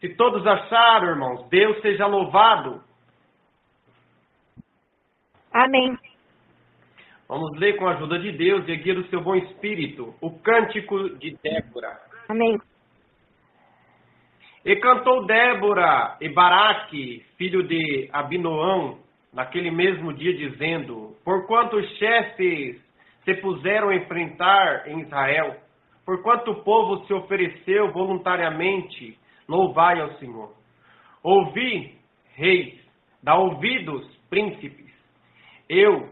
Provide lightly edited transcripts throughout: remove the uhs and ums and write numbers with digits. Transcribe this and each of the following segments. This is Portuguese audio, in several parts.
Se todos acharam, irmãos, Deus seja louvado. Amém. Vamos ler com a ajuda de Deus e a guia do seu bom espírito, o Cântico de Débora. Amém. E cantou Débora e Baraque, filho de Abinoão, naquele mesmo dia, dizendo: porquanto os chefes se puseram a enfrentar em Israel, porquanto o povo se ofereceu voluntariamente, louvai ao Senhor. Ouvi, reis, dá ouvidos, príncipes. Eu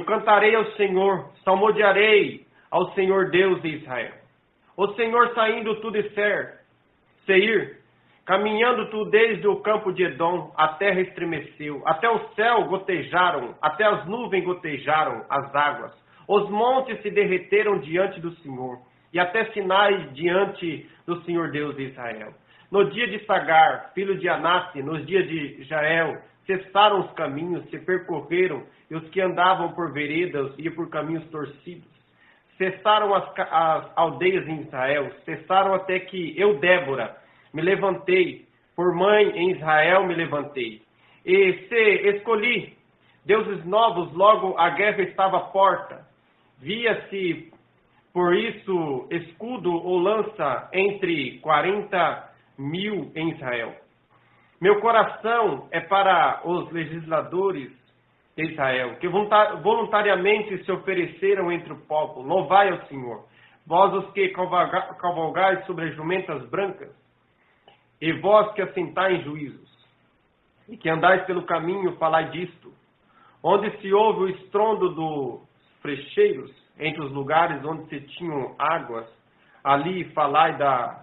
cantarei ao Senhor, salmodiarei ao Senhor Deus de Israel. O Senhor saindo tu de Seir, caminhando tu desde o campo de Edom, a terra estremeceu, até o céu gotejaram, até as nuvens gotejaram as águas. Os montes se derreteram diante do Senhor, e até Sinai diante do Senhor Deus de Israel. No dia de Sagar, filho de Anasse, nos dias de Jael, cessaram os caminhos, se percorreram, e os que andavam por veredas e por caminhos torcidos. Cessaram as aldeias em Israel, cessaram até que eu, Débora, me levantei, por mãe em Israel me levantei. E se escolhi deuses novos, logo a guerra estava à porta. Via-se, por isso, escudo ou lança entre 40.000 em Israel. Meu coração é para os legisladores de Israel, que voluntariamente se ofereceram entre o povo. Louvai ao Senhor, vós os que cavalgais sobre as jumentas brancas, e vós que assentais em juízos, e que andais pelo caminho, falai disto. Onde se ouve o estrondo dos frecheiros, entre os lugares onde se tinham águas, ali falai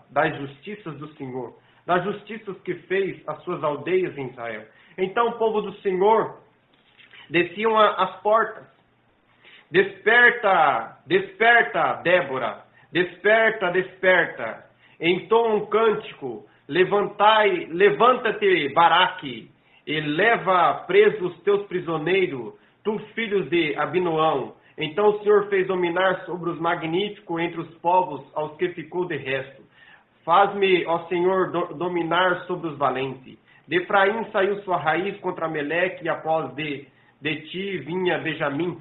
das justiças do Senhor, das justiças que fez as suas aldeias em Israel. Então o povo do Senhor desciam às portas. Desperta, desperta, Débora, desperta, desperta. Entoa um cântico, levanta-te, Baraque, e leva presos os teus prisioneiros, tu filhos de Abinoão. Então o Senhor fez dominar sobre os magníficos entre os povos, aos que ficou de resto. Faz-me, ó Senhor, dominar sobre os valentes. De Efraim saiu sua raiz contra Meleque, e após de ti vinha Benjamim.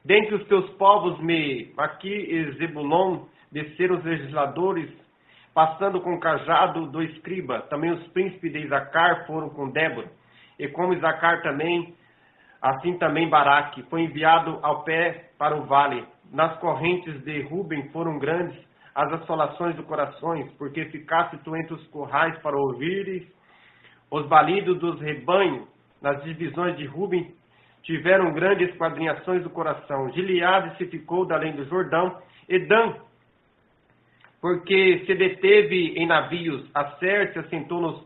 Dentre os teus povos, aqui e Zebulon, desceram os legisladores, passando com o cajado do escriba. Também os príncipes de Isacar foram com Débora. E como Isacar também, assim também Baraque foi enviado ao pé para o vale. Nas correntes de Ruben foram grandes as assolações do coração, porque ficaste tu entre os currais para ouvires os balidos dos rebanhos. Nas divisões de Ruben tiveram grandes esquadrinhações do coração. Gileade se ficou da além do Jordão, e Dan, porque se deteve em navios. Aser se assentou nos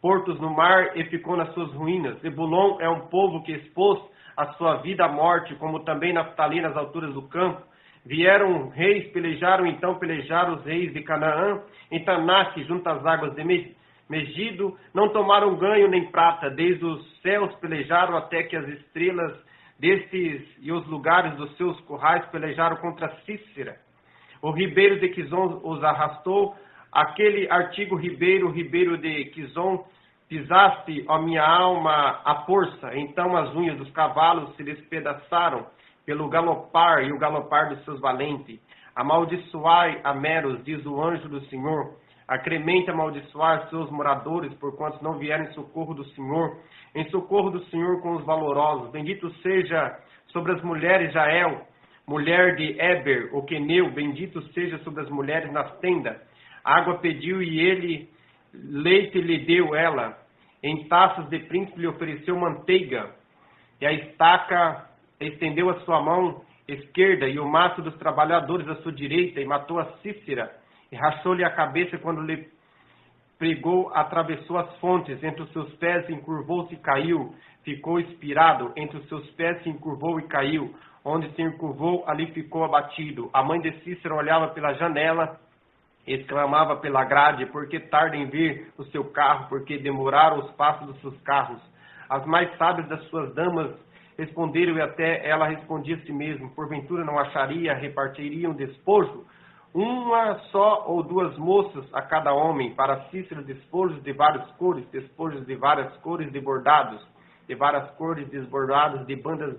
portos no mar e ficou nas suas ruínas. Zebulon é um povo que expôs a sua vida à morte, como também Naftali nas alturas do campo. Vieram reis, pelejaram os reis de Canaã, em Tanak, junto às águas de Megido, não tomaram ganho nem prata, desde os céus pelejaram até que as estrelas destes e os lugares dos seus currais pelejaram contra Cícera. O ribeiro de Quizon os arrastou, aquele artigo ribeiro de Quizon, pisaste, ó minha alma, a força. Então as unhas dos cavalos se despedaçaram pelo galopar e o galopar dos seus valentes. Amaldiçoai a Meros, diz o anjo do Senhor. Acremente amaldiçoar seus moradores, porquanto não vieram em socorro do Senhor. Em socorro do Senhor com os valorosos. Bendito seja sobre as mulheres Jael, mulher de Eber, o queneu. Bendito seja sobre as mulheres nas tendas. Água pediu e ele, leite lhe deu ela. Em taças de príncipe lhe ofereceu manteiga. E a estaca estendeu a sua mão esquerda e o maço dos trabalhadores à sua direita, e matou a Cícera, e rachou-lhe a cabeça quando lhe pregou, atravessou as fontes, entre os seus pés encurvou-se e caiu, ficou expirado, entre os seus pés se encurvou e caiu, onde se encurvou, ali ficou abatido. A mãe de Cícera olhava pela janela, exclamava pela grade: porque tarda em vir o seu carro, porque demoraram os passos dos seus carros. As mais sábias das suas damas responderam, e até ela respondia a si mesma: porventura não acharia, repartiriam despojo? uma só ou duas moças a cada homem, para Cícera despojos de várias cores, despojos de várias cores de bordados, de várias cores desbordados de bandas,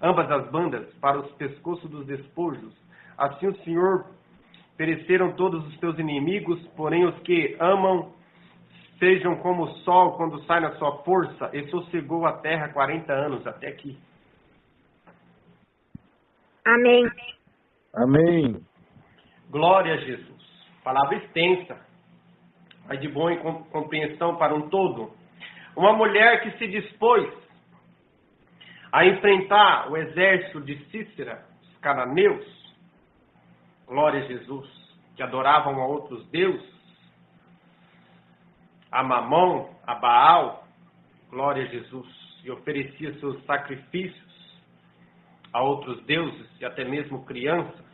ambas as bandas, para os pescoços dos despojos. Assim o Senhor pereceram todos os teus inimigos, porém os que amam sejam como o sol quando sai na sua força, e sossegou a terra 40 anos, até aqui. Amém. Amém. Glória a Jesus. Palavra extensa, mas de boa compreensão para um todo. Uma mulher que se dispôs a enfrentar o exército de Cícera, os cananeus, glória a Jesus, que adoravam a outros deuses, a Mamon, a Baal, glória a Jesus, e oferecia seus sacrifícios a outros deuses e até mesmo crianças,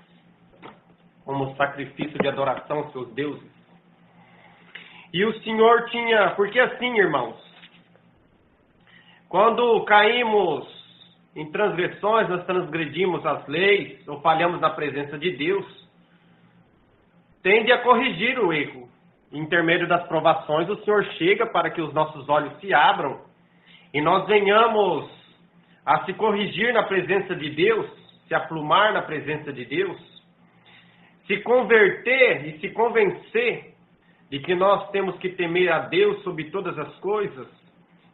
como sacrifício de adoração aos seus deuses. E o Senhor tinha, porque assim, irmãos, quando caímos em transgressões, nós transgredimos as leis, ou falhamos na presença de Deus, tende a corrigir o erro. Em intermédio das provações, o Senhor chega para que os nossos olhos se abram e nós venhamos a se corrigir na presença de Deus, se aplumar na presença de Deus, se converter e se convencer de que nós temos que temer a Deus sobre todas as coisas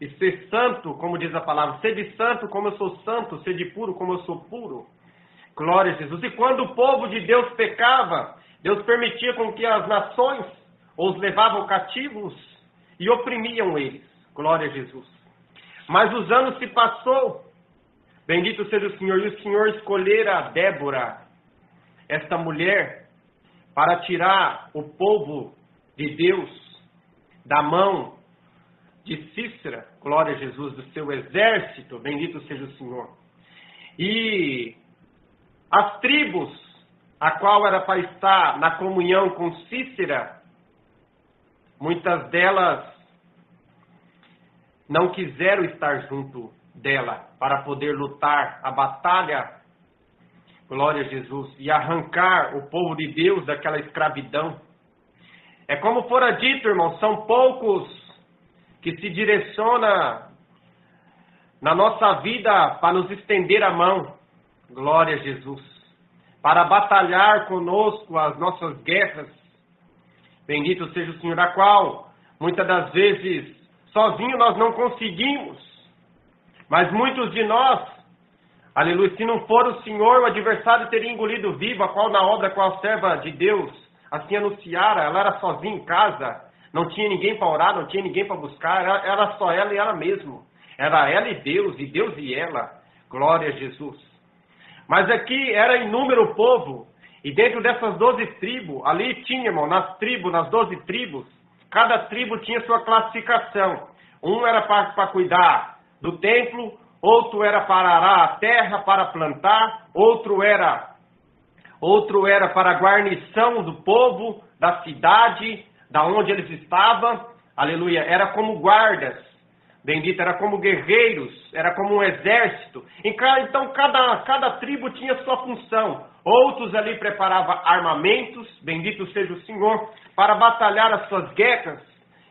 e ser santo, como diz a palavra, sede santo como eu sou santo, sede puro como eu sou puro. Glória a Jesus. E quando o povo de Deus pecava, Deus permitia com que as nações os levavam cativos e oprimiam eles. Glória a Jesus. Mas os anos se passou, bendito seja o Senhor, e o Senhor escolhera Débora, esta mulher, para tirar o povo de Deus da mão de Cícera, glória a Jesus, do seu exército, bendito seja o Senhor. E as tribos, a qual era para estar na comunhão com Cícera, muitas delas não quiseram estar junto dela para poder lutar a batalha, glória a Jesus, e arrancar o povo de Deus daquela escravidão. É como fora dito, irmãos, são poucos que se direciona na nossa vida para nos estender a mão, glória a Jesus, para batalhar conosco as nossas guerras, bendito seja o Senhor, a qual muitas das vezes sozinho nós não conseguimos, mas muitos de nós, aleluia, se não for o Senhor, o adversário teria engolido vivo, a qual na obra, qual a serva de Deus assim anunciara, ela era sozinha em casa, não tinha ninguém para orar, não tinha ninguém para buscar, era só ela e ela mesmo. Era ela e Deus e ela. Glória a Jesus. Mas aqui era inúmero o povo, e dentro dessas 12 tribos, ali tinha, irmão, nas 12 tribos, cada tribo tinha sua classificação. Um era para cuidar do templo, outro era para arar a terra, para plantar, outro era para a guarnição do povo, da cidade, da onde eles estavam, aleluia, era como guardas, bendito, era como guerreiros, era como um exército. Então cada tribo tinha sua função. Outros ali preparavam armamentos, bendito seja o Senhor, para batalhar as suas guerras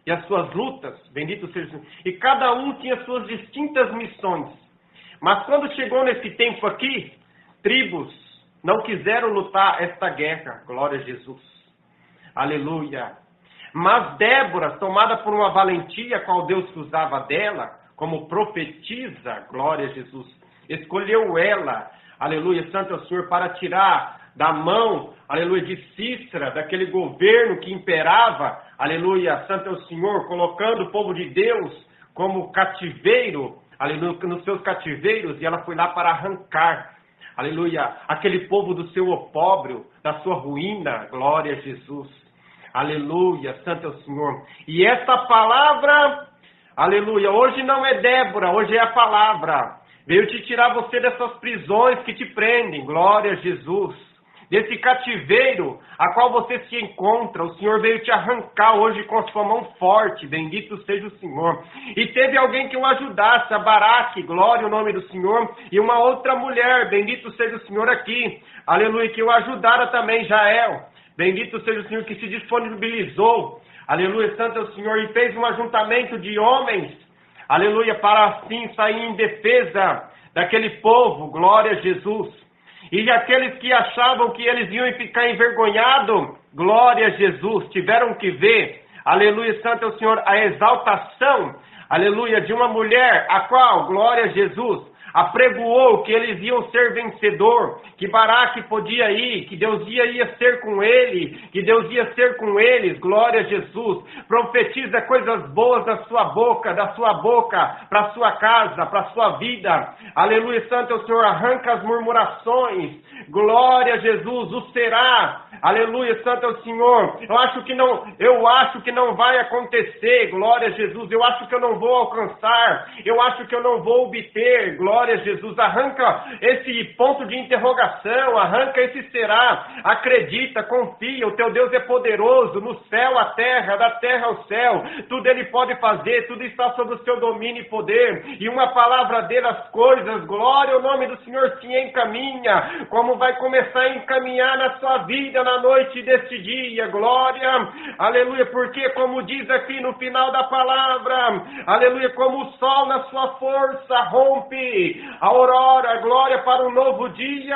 e as suas lutas, bendito seja o Senhor. E cada um tinha suas distintas missões. Mas quando chegou nesse tempo aqui, tribos não quiseram lutar esta guerra, glória a Jesus, aleluia. Mas Débora, tomada por uma valentia, qual Deus usava dela, como profetisa, glória a Jesus, escolheu ela, aleluia, santo é o Senhor, para tirar da mão, aleluia, de Cícera, daquele governo que imperava, aleluia, santo é o Senhor, colocando o povo de Deus como cativeiro, aleluia, nos seus cativeiros, e ela foi lá para arrancar, aleluia, aquele povo do seu opróbrio, da sua ruína, glória a Jesus. Aleluia, santo é o Senhor. E essa palavra, aleluia, hoje não é Débora, hoje é a palavra. Veio te tirar você dessas prisões que te prendem, glória a Jesus. desse cativeiro a qual você se encontra. O Senhor veio te arrancar hoje com a sua mão forte, bendito seja o Senhor. E teve alguém que o ajudasse, a Baraque, glória ao nome do Senhor, e uma outra mulher, bendito seja o Senhor aqui, aleluia, que o ajudara também, Jael, bendito seja o Senhor, que se disponibilizou, aleluia, santo é o Senhor, e fez um ajuntamento de homens, aleluia, para assim sair em defesa daquele povo, glória a Jesus. E aqueles que achavam que eles iam ficar envergonhados, glória a Jesus, tiveram que ver, aleluia, santo é o Senhor, a exaltação, aleluia, de uma mulher, a qual, glória a Jesus, apregoou que eles iam ser vencedor, que Baraque podia ir, que Deus ia ser com ele, que Deus ia ser com eles, glória a Jesus. Profetiza coisas boas da sua boca para a sua casa, para a sua vida, aleluia, santo é o Senhor, arranca as murmurações, glória a Jesus, o será, aleluia, santo é o Senhor. Eu acho que não vai acontecer, glória a Jesus, eu acho que eu não vou alcançar, eu acho que eu não vou obter, glória a Jesus, arranca esse ponto de interrogação, arranca esse será, acredita, confia, o teu Deus é poderoso, no céu a terra, da terra ao céu, tudo Ele pode fazer, tudo está sob o seu domínio e poder, e uma palavra dele as coisas, glória ao nome do Senhor se encaminha, como vai começar a encaminhar na sua vida na noite deste dia, glória, aleluia, porque como diz aqui no final da palavra, aleluia, como o sol na sua força rompe, a aurora, glória para um novo dia,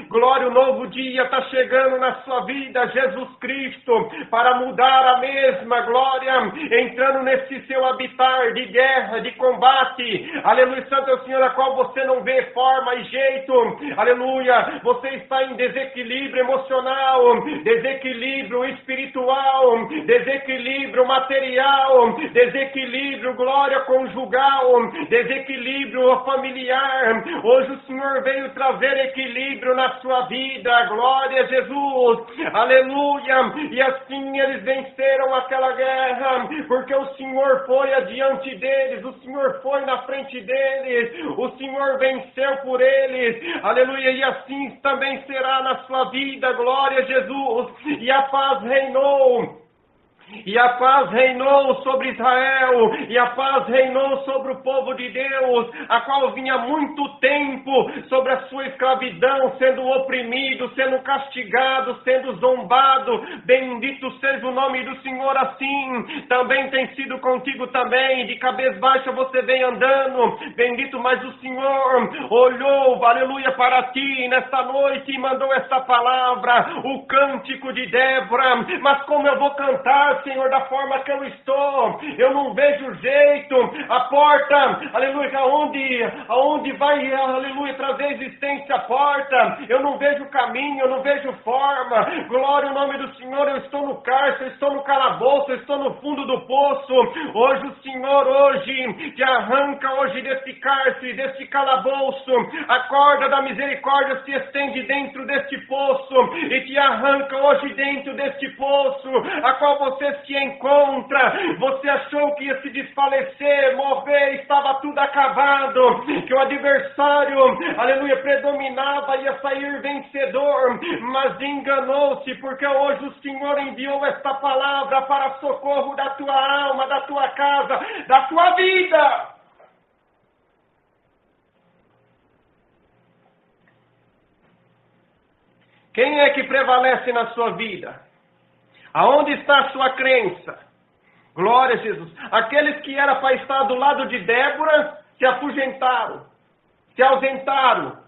glória, o novo dia está chegando na sua vida, Jesus Cristo, para mudar a mesma, glória, entrando nesse seu habitar de guerra, de combate, aleluia, santo é o Senhor, a qual você não vê forma e jeito, aleluia, você está em desequilíbrio emocional, desequilíbrio espiritual, desequilíbrio material, desequilíbrio, glória, conjugal, desequilíbrio familiar. Hoje o Senhor veio trazer equilíbrio na sua vida, glória a Jesus, aleluia, e assim eles venceram aquela guerra, porque o Senhor foi adiante deles, o Senhor foi na frente deles, o Senhor venceu por eles, aleluia, e assim também será na sua vida, glória a Jesus, e a paz reinou. E a paz reinou sobre Israel, e a paz reinou sobre o povo de Deus, a qual vinha muito tempo sobre a sua escravidão, sendo oprimido, sendo castigado, sendo zombado. Bendito seja o nome do Senhor, assim também tem sido contigo também, de cabeça baixa você vem andando, bendito, mas o Senhor olhou, aleluia, para ti nesta noite e mandou esta palavra, o cântico de Débora. Mas como eu vou cantar, Senhor, da forma que eu estou? Eu não vejo jeito. A porta, aleluia, aonde vai, aleluia, trazer existência a porta. Eu não vejo caminho, eu não vejo forma. Glória ao nome do Senhor. Eu estou no cárcere, eu estou no calabouço, eu estou no fundo do poço. Hoje o Senhor, hoje, te arranca hoje desse cárcere, desse calabouço. A corda da misericórdia se estende dentro deste poço e te arranca hoje dentro deste poço, a qual você se encontra. Você achou que ia se desfalecer, morrer, estava tudo acabado, que o adversário, aleluia, predominava, ia sair vencedor, mas enganou-se, porque hoje o Senhor enviou esta palavra para socorro da tua alma, da tua casa, da tua vida. Quem é que prevalece na sua vida? Aonde está a sua crença? Glória a Jesus. Aqueles que eram para estar do lado de Débora se afugentaram, se ausentaram,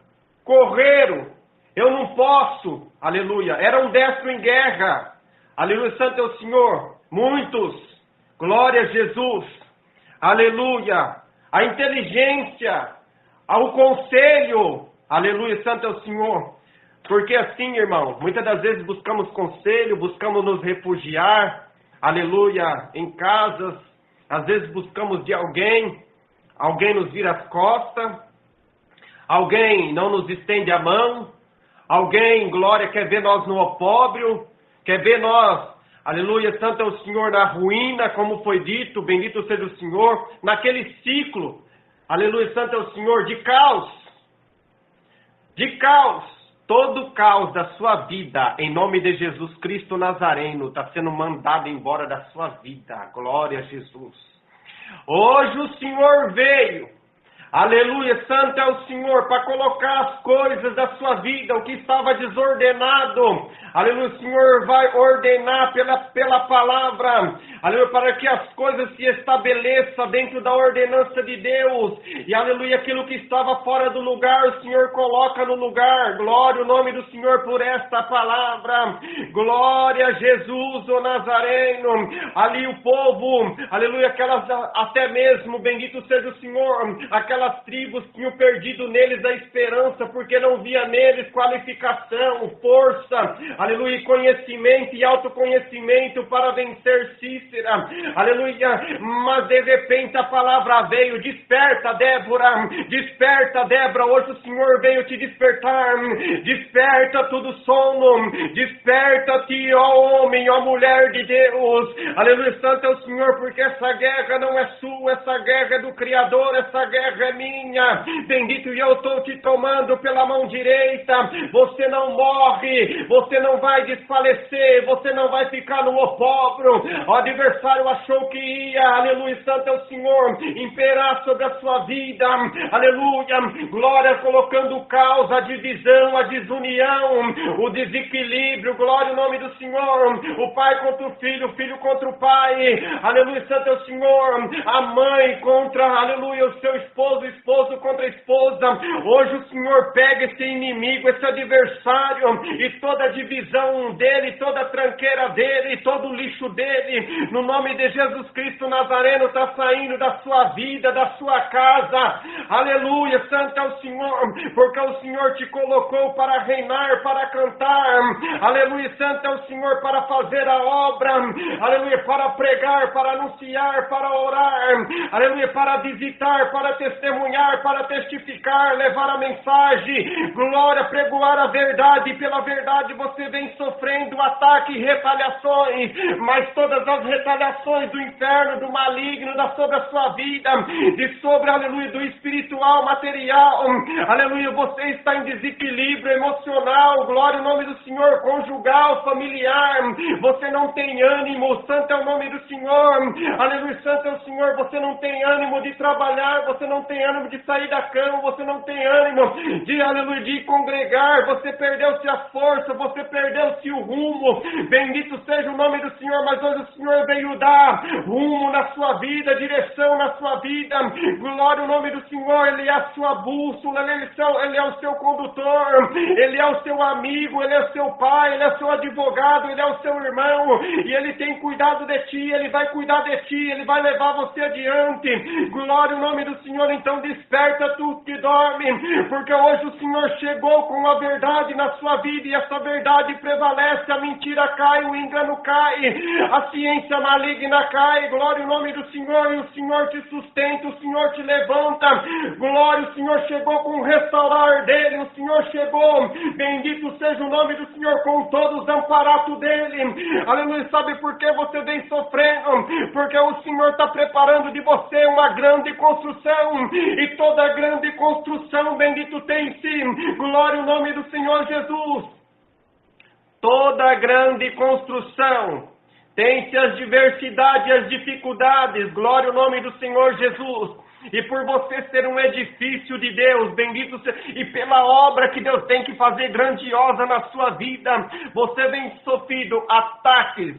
correram. Eu não posso, aleluia. Era um destro em guerra, aleluia, santo é o Senhor. Muitos, glória a Jesus, aleluia. A inteligência, ao conselho, aleluia, santo é o Senhor. Porque assim, irmão, muitas das vezes buscamos conselho, buscamos nos refugiar, aleluia, em casas, às vezes buscamos de alguém nos vira as costas, alguém não nos estende a mão, alguém, glória, quer ver nós no opróbrio, quer ver nós, aleluia, santo é o Senhor, na ruína, como foi dito, bendito seja o Senhor, naquele ciclo, aleluia, santo é o Senhor, de caos, Todo o caos da sua vida, em nome de Jesus Cristo Nazareno, está sendo mandado embora da sua vida. Glória a Jesus. Hoje o Senhor veio, aleluia, santo é o Senhor, para colocar as coisas da sua vida, o que estava desordenado, aleluia, o Senhor vai ordenar pela palavra, aleluia, para que as coisas se estabeleçam dentro da ordenança de Deus, e aleluia, aquilo que estava fora do lugar, o Senhor coloca no lugar. Glória ao nome do Senhor por esta palavra. Glória a Jesus, o Nazareno. Ali o povo, aleluia, aquelas, até mesmo, bendito seja o Senhor, aquelas tribos tinham perdido neles a esperança, porque não via neles qualificação, força, aleluia, conhecimento e autoconhecimento para vencer Cícera, aleluia, mas de repente a palavra veio: desperta, Débora, hoje o Senhor veio te despertar, desperta todo sono, desperta-te, ó homem, ó mulher de Deus, aleluia, santo é o Senhor, porque essa guerra não é sua, essa guerra é do Criador, essa guerra é minha, bendito, e eu estou te tomando pela mão direita, você não morre, você não vai desfalecer, você não vai ficar no opróbrio. O adversário achou que ia, aleluia, santo é o Senhor, imperar sobre a sua vida, aleluia, glória, colocando o caos, a divisão, a desunião, o desequilíbrio, glória ao nome do Senhor, o pai contra o filho contra o pai, aleluia, santo é o Senhor, a mãe contra, aleluia, o seu esposo contra a esposa. Hoje o Senhor pega esse inimigo, esse adversário, e toda a divisão dele, toda a tranqueira dele, todo o lixo dele, no nome de Jesus Cristo Nazareno, está saindo da sua vida, da sua casa, aleluia, santo é o Senhor, porque o Senhor te colocou para reinar, para cantar, aleluia, santo é o Senhor, para fazer a obra, aleluia, para pregar, para anunciar, para orar, aleluia, para visitar, para testemunhar, para testificar, levar a mensagem, glória, pregoar a verdade, e pela verdade você vem sofrendo ataque e retaliações, mas todas as retaliações do inferno, do maligno, sobre a sua vida, e sobre, aleluia, do espiritual, material, aleluia, você está em desequilíbrio emocional, glória ao nome do Senhor, conjugal, familiar, você não tem ânimo, santo é o nome do Senhor, aleluia, santo é o Senhor, você não tem ânimo de trabalhar, você não tem ânimo de sair da cama, você não tem ânimo de, aleluia, de congregar, você perdeu-se a força, você perdeu-se o rumo, bendito seja o nome do Senhor, mas hoje o Senhor veio dar rumo na sua vida, direção na sua vida, glória ao nome do Senhor, Ele é a sua bússola, Ele é o seu condutor, Ele é o seu amigo, Ele é o seu pai, Ele é o seu advogado, Ele é o seu irmão, e Ele tem cuidado de ti, Ele vai cuidar de ti, Ele vai levar você adiante, glória ao nome do Senhor. Então desperta tu que dorme, porque hoje o Senhor chegou com a verdade na sua vida, e essa verdade prevalece, a mentira cai, o engano cai, a ciência maligna cai, glória ao nome do Senhor, e o Senhor te sustenta, o Senhor te levanta, glória, o Senhor chegou com o restaurar dele, o Senhor chegou, bendito seja o nome do Senhor, com todos os amparatos dele, aleluia. Sabe por que você vem sofrendo? Porque o Senhor está preparando de você uma grande construção, e toda grande construção, bendito tem-se, glória ao nome do Senhor Jesus, toda grande construção tem-se as diversidades e as dificuldades, glória ao nome do Senhor Jesus, e por você ser um edifício de Deus, bendito seja, e pela obra que Deus tem que fazer grandiosa na sua vida, você vem sofrendo ataques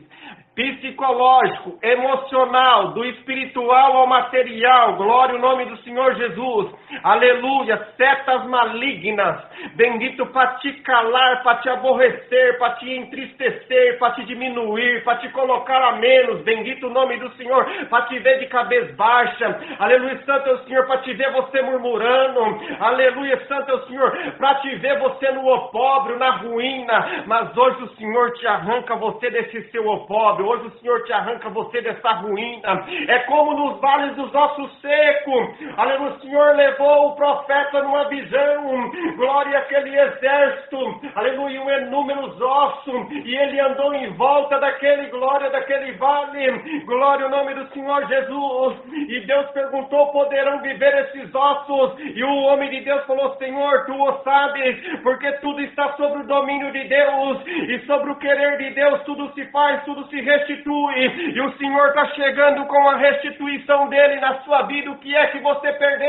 psicológico, emocional, do espiritual ao material, glória ao nome do Senhor Jesus, aleluia, setas malignas, bendito, para te calar, para te aborrecer, para te entristecer, para te diminuir, para te colocar a menos, bendito o nome do Senhor, para te ver de cabeça baixa, aleluia, santo é o Senhor, para te ver você murmurando, aleluia, santo é o Senhor, para te ver você no opróbrio, na ruína, mas hoje o Senhor te arranca você desse seu opróbrio, hoje o Senhor te arranca você dessa ruína, é como nos vales dos ossos secos, aleluia, o Senhor levou revelou o profeta numa visão, glória àquele exército, aleluia, inúmeros ossos, e ele andou em volta daquele, glória, daquele vale, glória ao nome do Senhor Jesus, e Deus perguntou, poderão viver esses ossos? E o homem de Deus falou, Senhor, tu o sabes, porque tudo está sobre o domínio de Deus, e sobre o querer de Deus tudo se faz, tudo se restitui, e o Senhor está chegando com a restituição dele na sua vida. O que é que você perdeu?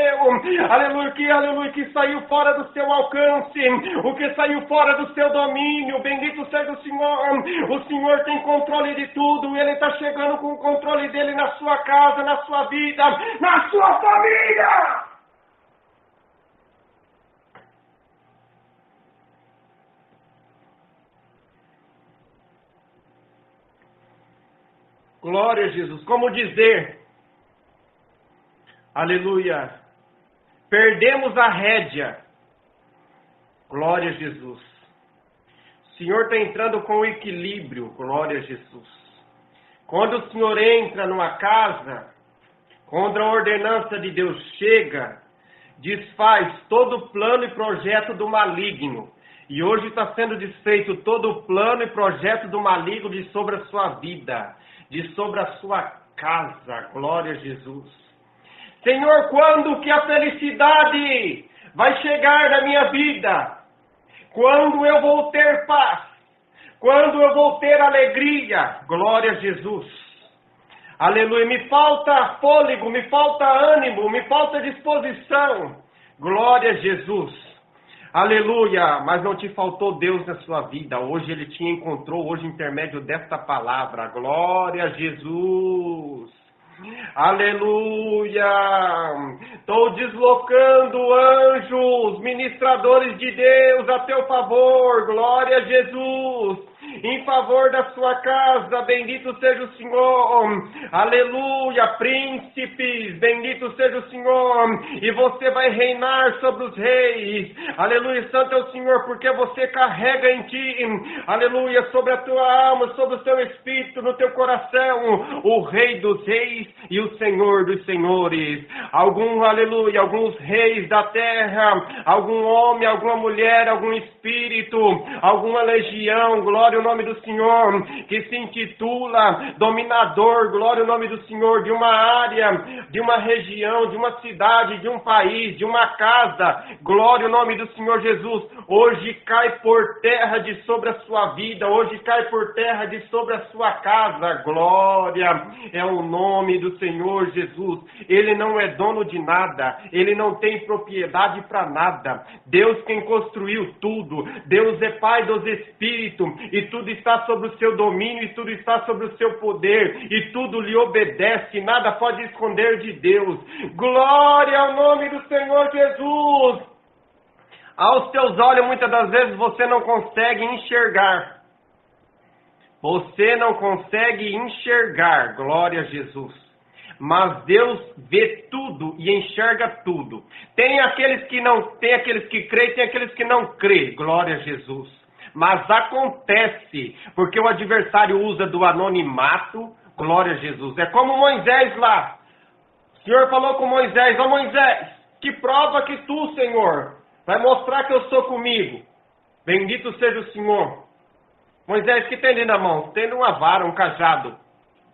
Aleluia, que saiu fora do seu alcance, o que saiu fora do seu domínio, bendito seja o Senhor tem controle de tudo, ele está chegando com o controle dele na sua casa, na sua vida, na sua família. Glória a Jesus. Como dizer, aleluia, perdemos a rédea. Glória a Jesus. O Senhor está entrando com o equilíbrio. Glória a Jesus. Quando o Senhor entra numa casa, quando a ordenança de Deus chega, desfaz todo o plano e projeto do maligno. E hoje está sendo desfeito todo o plano e projeto do maligno de sobre a sua vida, de sobre a sua casa. Glória a Jesus. Senhor, quando que a felicidade vai chegar na minha vida? Quando eu vou ter paz? Quando eu vou ter alegria? Glória a Jesus. Aleluia. Me falta fôlego, me falta ânimo, me falta disposição. Glória a Jesus. Aleluia, mas não te faltou Deus na sua vida. Hoje Ele te encontrou, hoje intermédio desta palavra. Glória a Jesus. Aleluia. Estou deslocando anjos, ministradores de Deus a teu favor. Glória a Jesus. Em favor da sua casa, bendito seja o Senhor. Aleluia, príncipes, bendito seja o Senhor. E você vai reinar sobre os reis. Aleluia, santo é o Senhor, porque você carrega em ti, aleluia, sobre a tua alma, sobre o teu espírito, no teu coração, o Rei dos reis e o Senhor dos senhores. Alguns reis da terra, algum homem, alguma mulher, algum espírito, alguma legião, glória ao nome do Senhor, que se intitula dominador, glória ao nome do Senhor, de uma área, de uma região, de uma cidade, de um país, de uma casa, glória ao nome do Senhor Jesus, hoje cai por terra de sobre a sua vida, hoje cai por terra de sobre a sua casa. Glória é o nome do Senhor Jesus. Ele não é dono de nada, ele não tem propriedade para nada. Deus quem construiu tudo, Deus é Pai dos Espíritos, e tudo está sob o seu domínio, e tudo está sob o seu poder, e tudo lhe obedece, nada pode esconder de Deus. Glória ao nome do Senhor Jesus. Aos teus olhos, muitas das vezes, você não consegue enxergar. Você não consegue enxergar, glória a Jesus. Mas Deus vê tudo e enxerga tudo. Tem aqueles que creem, tem aqueles que não creem, glória a Jesus. Mas acontece, porque o adversário usa do anonimato, glória a Jesus. É como Moisés lá. O Senhor falou com Moisés, ó Moisés, que prova que tu, Senhor, vai mostrar que eu sou comigo. Bendito seja o Senhor. Moisés, que tem ali na mão? Tem uma vara, um cajado.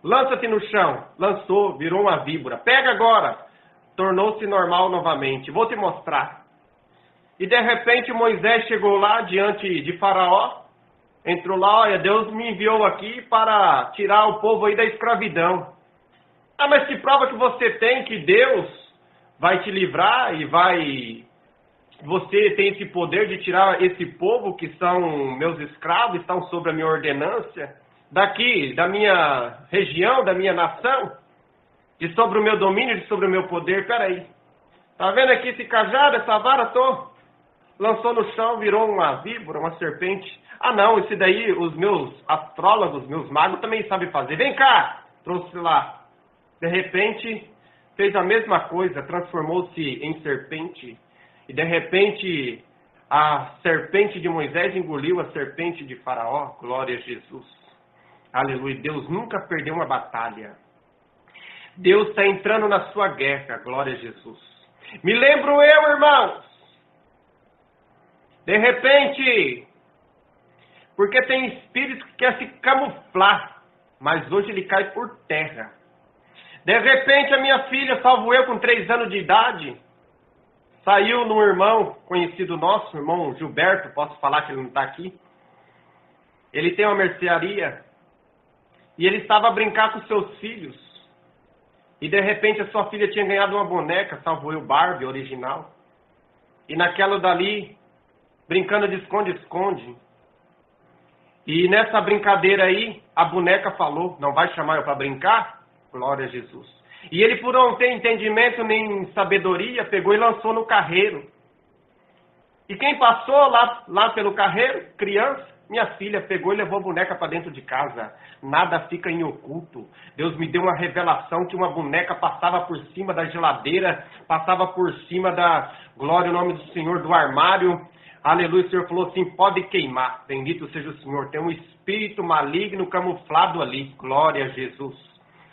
Lança-te no chão. Lançou, virou uma víbora. Pega agora. Tornou-se normal novamente. Vou te mostrar. E de repente Moisés chegou lá diante de Faraó. Entrou lá, olha, Deus me enviou aqui para tirar o povo aí da escravidão. Ah, mas que prova que você tem que Deus vai te livrar e vai... Você tem esse poder de tirar esse povo que são meus escravos, estão sob a minha ordenância, daqui, da minha região, da minha nação, de sobre o meu domínio, de sobre o meu poder. Peraí, tá vendo aqui esse cajado, essa vara? Lançou no chão, virou uma víbora, uma serpente. Ah não, esse daí os meus astrólogos, meus magos também sabem fazer. Vem cá, trouxe lá. De repente, fez a mesma coisa, transformou-se em serpente. E de repente, a serpente de Moisés engoliu a serpente de Faraó. Glória a Jesus. Aleluia. Deus nunca perdeu uma batalha. Deus está entrando na sua guerra. Glória a Jesus. Me lembro eu, irmãos. De repente, porque tem espírito que quer se camuflar, mas hoje ele cai por terra. De repente, a minha filha, salvo eu, com 3 anos de idade, saiu num irmão conhecido nosso, irmão Gilberto, posso falar que ele não está aqui. Ele tem uma mercearia e ele estava a brincar com seus filhos. E de repente a sua filha tinha ganhado uma boneca, salvo eu, Barbie original. E naquela dali, brincando de esconde-esconde. E nessa brincadeira aí, a boneca falou, não vai chamar eu para brincar? Glória a Jesus. E ele, por não ter entendimento nem sabedoria, pegou e lançou no carreiro. E quem passou lá pelo carreiro? Criança. Minha filha pegou e levou a boneca para dentro de casa. Nada fica em oculto. Deus me deu uma revelação que uma boneca passava por cima da geladeira, passava por cima da, glória ao nome do Senhor, do armário. Aleluia, o Senhor falou assim, pode queimar. Bendito seja o Senhor. Tem um espírito maligno camuflado ali. Glória a Jesus.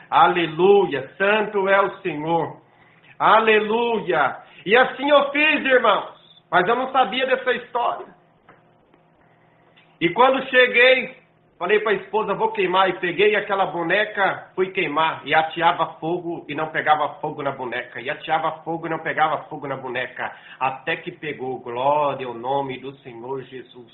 Aleluia, santo é o Senhor. Aleluia. E assim eu fiz, irmãos. Mas eu não sabia dessa história. E quando cheguei, falei para a esposa, vou queimar. E peguei aquela boneca, fui queimar. E ateava fogo e não pegava fogo na boneca. E ateava fogo e não pegava fogo na boneca. Até que pegou. Glória ao nome do Senhor Jesus.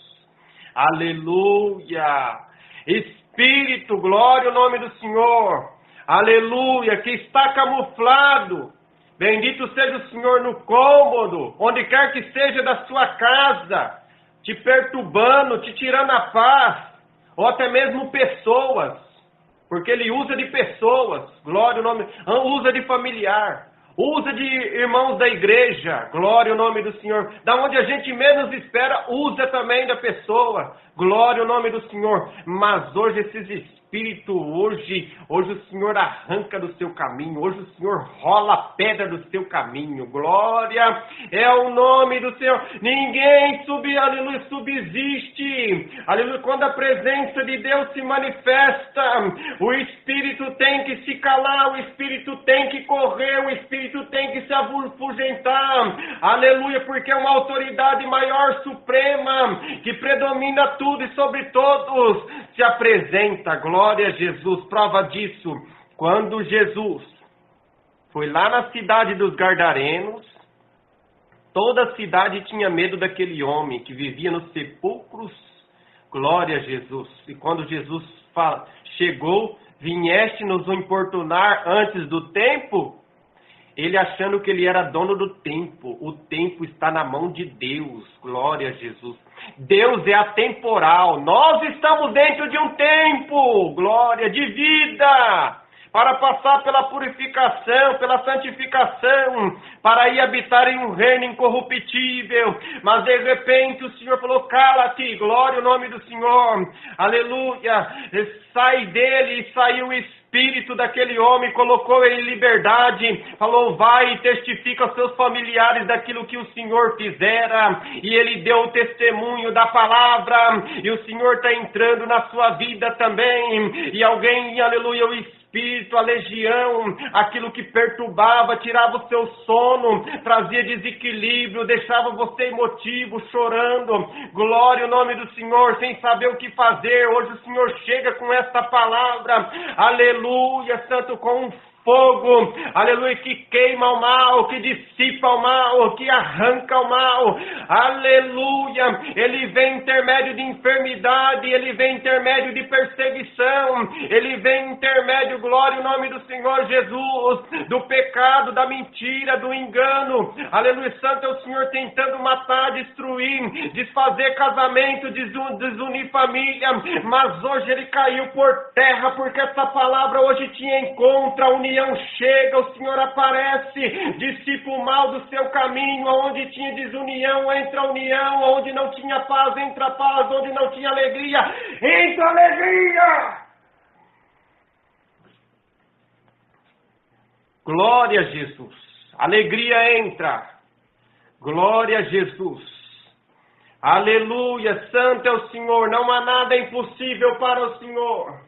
Aleluia. Espírito, glória ao nome do Senhor. Aleluia. Que está camuflado. Bendito seja o Senhor no cômodo. Onde quer que seja da sua casa. Te perturbando, te tirando a paz, ou até mesmo pessoas, porque ele usa de pessoas, glória ao nome, usa de familiar, usa de irmãos da igreja, glória ao nome do Senhor, da onde a gente menos espera, usa também da pessoa, glória ao nome do Senhor, mas hoje esses espíritos, hoje o Senhor arranca do seu caminho, hoje o Senhor rola a pedra do seu caminho, glória é o nome do Senhor, ninguém aleluia, subsiste, aleluia, quando a presença de Deus se manifesta, o espírito tem que se calar, o espírito tem que correr, o espírito tem que se afugentar, aleluia, porque é uma autoridade maior, suprema, que predomina tudo e sobre todos, se apresenta, glória a Jesus, prova disso, quando Jesus foi lá na cidade dos Gadarenos, toda a cidade tinha medo daquele homem que vivia nos sepulcros, glória a Jesus, e quando Jesus chegou, vieste nos importunar antes do tempo, ele achando que ele era dono do tempo. O tempo está na mão de Deus. Glória a Jesus. Deus é atemporal. Nós estamos dentro de um tempo. Glória de vida. Para passar pela purificação, pela santificação, para ir habitar em um reino incorruptível. Mas de repente o Senhor falou, cala-te, glória ao nome do Senhor. Aleluia. Sai dele e saiu o espírito daquele homem, colocou ele em liberdade, falou, vai e testifica aos seus familiares daquilo que o Senhor fizera, e ele deu o testemunho da palavra, e o Senhor está entrando na sua vida também, e alguém, aleluia, o espírito, a legião, aquilo que perturbava, tirava o seu sono, trazia desequilíbrio, deixava você emotivo, chorando, glória ao nome do Senhor, sem saber o que fazer, hoje o Senhor chega com esta palavra, aleluia, santo, com um fogo, aleluia, que queima o mal, que dissipa o mal, que arranca o mal, aleluia, ele vem intermédio de enfermidade, ele vem intermédio de perseguição, ele vem intermédio, glória ao nome do Senhor Jesus, do pecado, da mentira, do engano, aleluia, santo é o Senhor tentando matar, destruir, desfazer casamento, desunir família, mas hoje ele caiu por terra, porque essa palavra hoje te encontra, a união chega, o Senhor aparece, dissipa o mal do seu caminho, onde tinha desunião, entra a união, onde não tinha paz, entra a paz, onde não tinha alegria, entra a alegria! Glória a Jesus, alegria entra, glória a Jesus, aleluia, santo é o Senhor, não há nada impossível para o Senhor.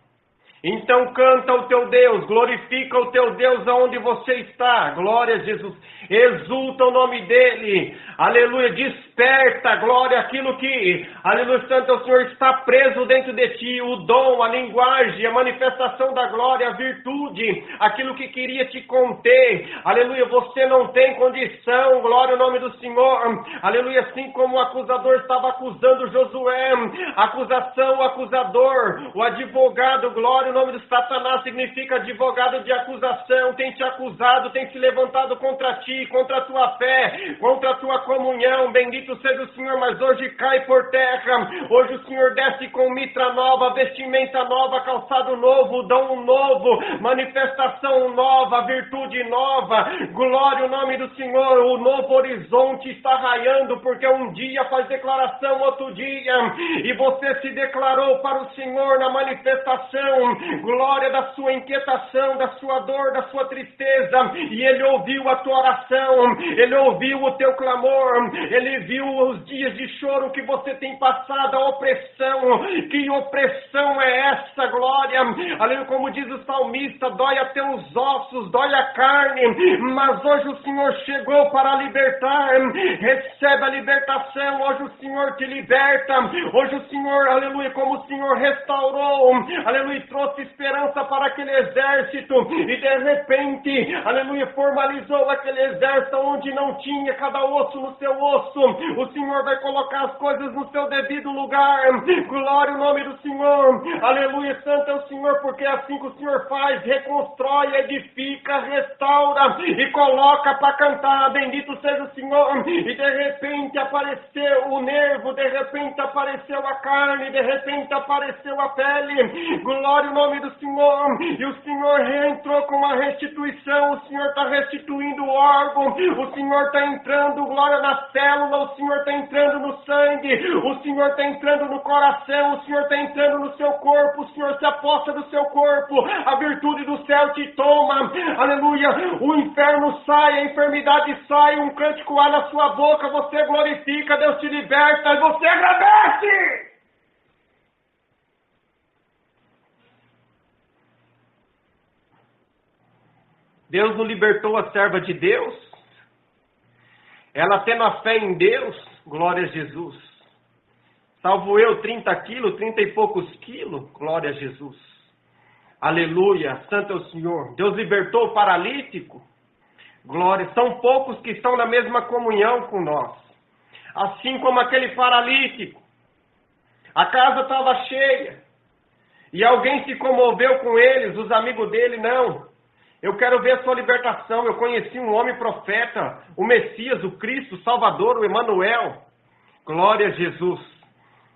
Então canta o teu Deus, glorifica o teu Deus aonde você está, glória a Jesus, exulta o nome dEle, aleluia, desperta, glória, aquilo que, aleluia, Santo, o Senhor está preso dentro de ti, o dom, a linguagem, a manifestação da glória, a virtude, aquilo que queria te conter, aleluia, você não tem condição, glória ao nome do Senhor, aleluia, assim como o acusador estava acusando Josué, acusação, o acusador, o advogado, glória, o nome do Satanás significa advogado de acusação, tem te acusado, tem se levantado contra ti, contra a tua fé, contra a tua comunhão, bendito seja o Senhor, mas hoje cai por terra, hoje o Senhor desce com mitra nova, vestimenta nova, calçado novo, dom novo, manifestação nova, virtude nova, glória ao nome do Senhor, o novo horizonte está raiando, porque um dia faz declaração, outro dia, e você se declarou para o Senhor na manifestação, glória da sua inquietação, da sua dor, da sua tristeza, e Ele ouviu a tua oração, Ele ouviu o teu clamor, Ele viu os dias de choro que você tem passado, a opressão, que opressão é essa, glória, aleluia, como diz o salmista, dói até os ossos, dói a carne, mas hoje o Senhor chegou para libertar, recebe a libertação, hoje o Senhor te liberta, hoje o Senhor, aleluia, como o Senhor restaurou, aleluia, trouxe esperança para aquele exército, e de repente, aleluia, formalizou aquele exército onde não tinha cada osso no seu osso, o Senhor vai colocar as coisas no seu devido lugar, glória ao nome do Senhor, aleluia, santo é o Senhor, porque é assim que o Senhor faz, reconstrói, edifica, restaura, e coloca para cantar, bendito seja o Senhor, e de repente apareceu o nervo, de repente apareceu a carne, de repente apareceu a pele, glória ao nome do Senhor, e o Senhor reentrou com uma restituição, o Senhor está restituindo o órgão, o Senhor está entrando, glória, na célula, o Senhor está entrando no sangue, o Senhor está entrando no coração, o Senhor está entrando no seu corpo, o Senhor se aposta do seu corpo, a virtude do céu te toma, aleluia, o inferno sai, a enfermidade sai, um cântico há na sua boca, você glorifica, Deus te liberta, e você agradece! Deus não libertou a serva de Deus, ela tendo a fé em Deus, glória a Jesus, salvo eu 30 quilos, 30 e poucos quilos, glória a Jesus, aleluia, santo é o Senhor, Deus libertou o paralítico, glória, são poucos que estão na mesma comunhão com nós, assim como aquele paralítico, a casa estava cheia, e alguém se comoveu com eles, os amigos dele, não, eu quero ver a sua libertação, eu conheci um homem profeta, o Messias, o Cristo, o Salvador, o Emanuel, glória a Jesus,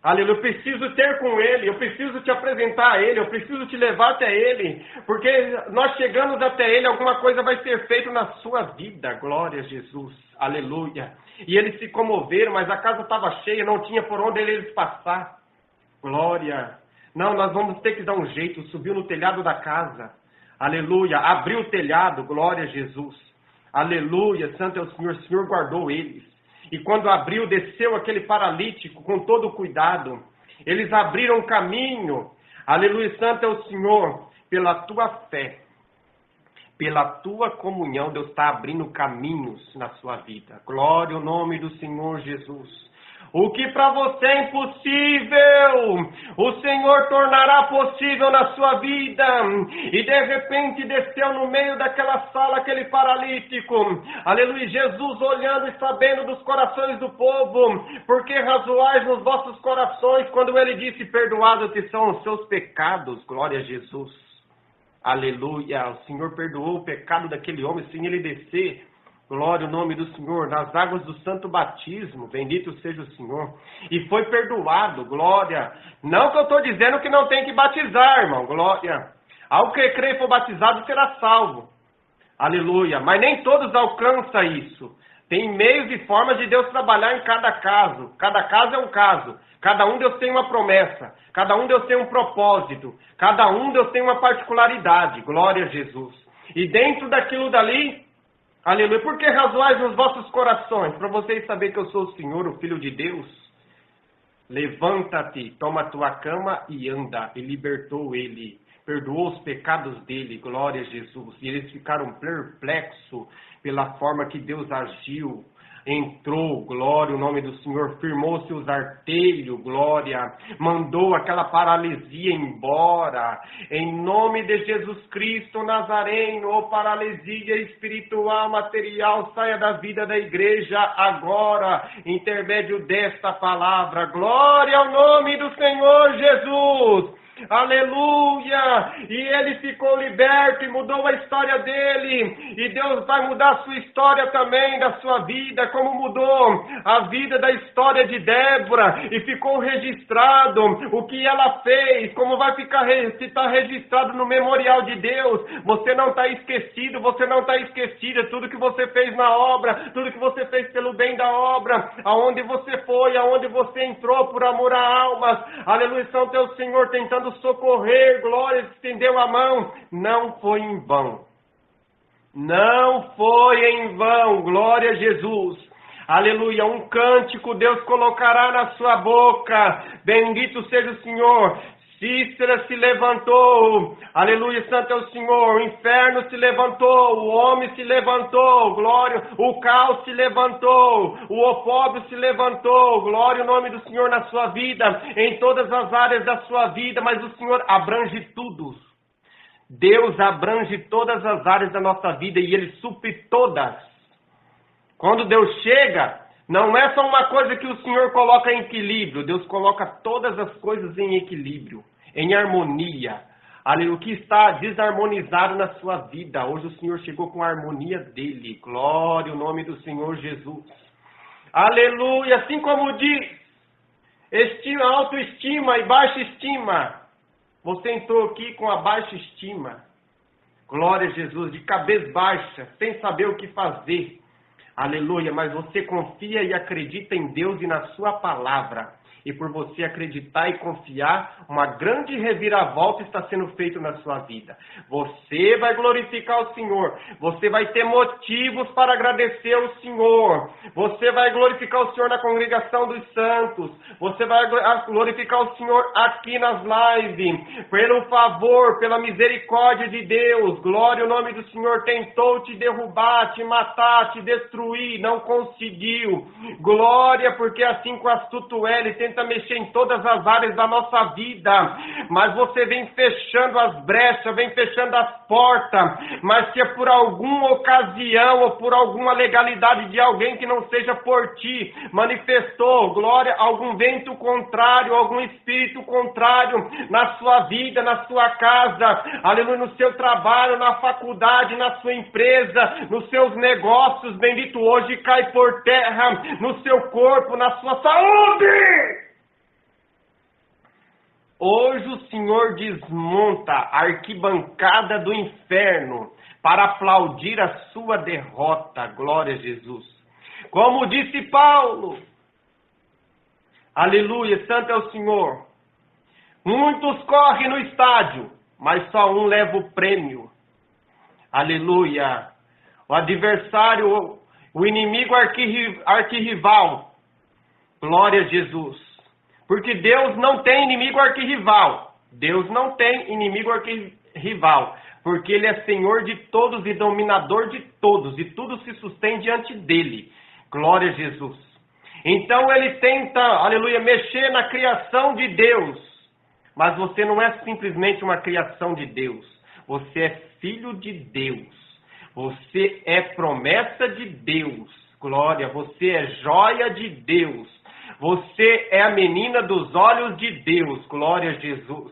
aleluia, eu preciso ter com ele, eu preciso te apresentar a ele, eu preciso te levar até ele, porque nós chegamos até ele, alguma coisa vai ser feita na sua vida, glória a Jesus, aleluia, e eles se comoveram, mas a casa estava cheia, não tinha por onde eles passar, glória, não, nós vamos ter que dar um jeito, subiu no telhado da casa, aleluia, abriu o telhado, glória a Jesus, aleluia, santo é o Senhor guardou eles, e quando abriu, desceu aquele paralítico com todo o cuidado, eles abriram um caminho, aleluia, santo é o Senhor, pela tua fé, pela tua comunhão, Deus está abrindo caminhos na sua vida, glória ao nome do Senhor Jesus. O que para você é impossível, o Senhor tornará possível na sua vida. E de repente desceu no meio daquela sala aquele paralítico. Aleluia, Jesus olhando e sabendo dos corações do povo. Porque razoais nos vossos corações quando ele disse, perdoados te são os seus pecados. Glória a Jesus. Aleluia, o Senhor perdoou o pecado daquele homem sem ele descer. Glória ao nome do Senhor, nas águas do santo batismo, bendito seja o Senhor, e foi perdoado, glória, não que eu estou dizendo que não tem que batizar, irmão, glória, ao que crer e for batizado será salvo, aleluia, mas nem todos alcançam isso, tem meios e formas de Deus trabalhar em cada caso é um caso, cada um Deus tem uma promessa, cada um Deus tem um propósito, cada um Deus tem uma particularidade, glória a Jesus, e dentro daquilo dali, aleluia, por que razoais nos vossos corações? Para vocês saberem que eu sou o Senhor, o Filho de Deus. Levanta-te, toma a tua cama e anda. E libertou ele. perdoou os pecados dele, glória a Jesus. E eles ficaram perplexos pela forma que Deus agiu. Entrou, glória, o nome do Senhor, firmou-se os artelhos, glória, mandou aquela paralisia embora, em nome de Jesus Cristo Nazareno, ô paralisia espiritual, material, saia da vida da igreja agora, intermédio desta palavra, glória ao nome do Senhor Jesus. Aleluia! E ele ficou liberto e mudou a história dele. E Deus vai mudar a sua história também, da sua vida, como mudou a vida da história de Débora. E ficou registrado o que ela fez, como vai ficar se está registrado no memorial de Deus. Você não está esquecido, você não está esquecida. Tudo que você fez na obra, tudo que você fez pelo bem da obra, aonde você foi, aonde você entrou por amor a almas. Aleluia, São teu Senhor tentando socorrer, glória, estendeu a mão, não foi em vão, não foi em vão, glória a Jesus, aleluia, um cântico Deus colocará na sua boca, bendito seja o Senhor. Cícera se levantou, aleluia, santo é o Senhor, o inferno se levantou, o homem se levantou, glória, o caos se levantou, o opróbrio se levantou, glória o nome do Senhor na sua vida, em todas as áreas da sua vida, mas o Senhor abrange tudo. Deus abrange todas as áreas da nossa vida e Ele supre todas. Quando Deus chega, não é só uma coisa que o Senhor coloca em equilíbrio, Deus coloca todas as coisas em equilíbrio, em harmonia. Aleluia, o que está desarmonizado na sua vida, hoje o Senhor chegou com a harmonia dele. Glória ao nome do Senhor Jesus. Aleluia, assim como diz, autoestima e baixa estima. Você entrou aqui com a baixa estima. Glória a Jesus, de cabeça baixa, sem saber o que fazer. Aleluia, mas você confia e acredita em Deus e na sua palavra. E por você acreditar e confiar, uma grande reviravolta está sendo feita na sua vida. Você vai glorificar o Senhor. Você vai ter motivos para agradecer ao Senhor. Você vai glorificar o Senhor na congregação dos santos. Você vai glorificar o Senhor aqui nas lives. Pelo favor, pela misericórdia de Deus. Glória ao nome do Senhor. Tentou te derrubar, te matar, te destruir. Não conseguiu. Glória, porque assim com astuto ele tenta mexer em todas as áreas da nossa vida, mas você vem fechando as brechas, vem fechando as portas, mas se é por alguma ocasião ou por alguma legalidade de alguém que não seja por ti, manifestou, glória, algum vento contrário, algum espírito contrário na sua vida, na sua casa, aleluia, no seu trabalho, na faculdade, na sua empresa, nos seus negócios, bendito, hoje cai por terra, no seu corpo, na sua saúde. Hoje o Senhor desmonta a arquibancada do inferno para aplaudir a sua derrota. Glória a Jesus. Como disse Paulo, aleluia, santo é o Senhor. Muitos correm no estádio, mas só um leva o prêmio. Aleluia. O adversário, o inimigo arquirrival. Glória a Jesus. Porque Deus não tem inimigo arquirrival. Deus não tem inimigo arquirrival. Porque Ele é Senhor de todos e dominador de todos. E tudo se sustém diante dEle. Glória a Jesus. Então Ele tenta, aleluia, mexer na criação de Deus. Mas você não é simplesmente uma criação de Deus. Você é filho de Deus. Você é promessa de Deus. Glória, você é joia de Deus. Você é a menina dos olhos de Deus, glória a Jesus.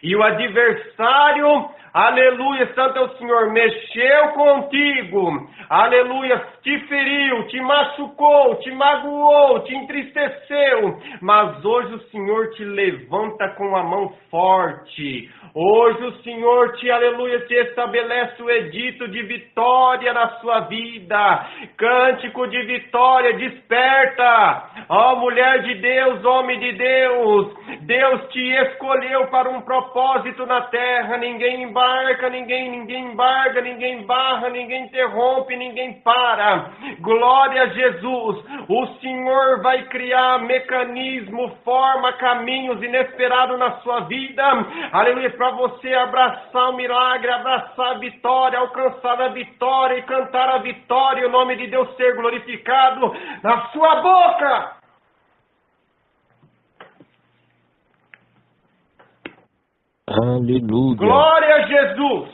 E o adversário, aleluia, santo é o Senhor, mexeu contigo, aleluia, te feriu, te machucou, te magoou, te entristeceu, mas hoje o Senhor te levanta com a mão forte. Hoje o Senhor te, aleluia, te estabelece o edito de vitória na sua vida. Cântico de vitória, desperta. Ó mulher de Deus, homem de Deus. Deus te escolheu para um propósito na terra. Ninguém embarca, ninguém embarga, ninguém barra, ninguém interrompe, ninguém para. Glória a Jesus. O Senhor vai criar mecanismo, forma, caminhos inesperados na sua vida. Aleluia. para você abraçar o milagre, abraçar a vitória, alcançar a vitória e cantar a vitória e o nome de Deus ser glorificado na sua boca. Aleluia. Glória a Jesus.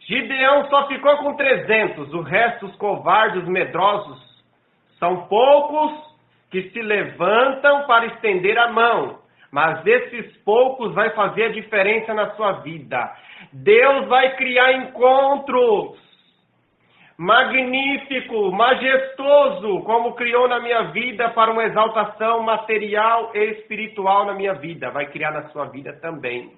Gideão só ficou com 300, o resto, os covardes, os medrosos, são poucos que se levantam para estender a mão, mas esses poucos vai fazer a diferença na sua vida. Deus vai criar encontros magnífico, majestoso, como criou na minha vida para uma exaltação material e espiritual na minha vida. Vai criar na sua vida também.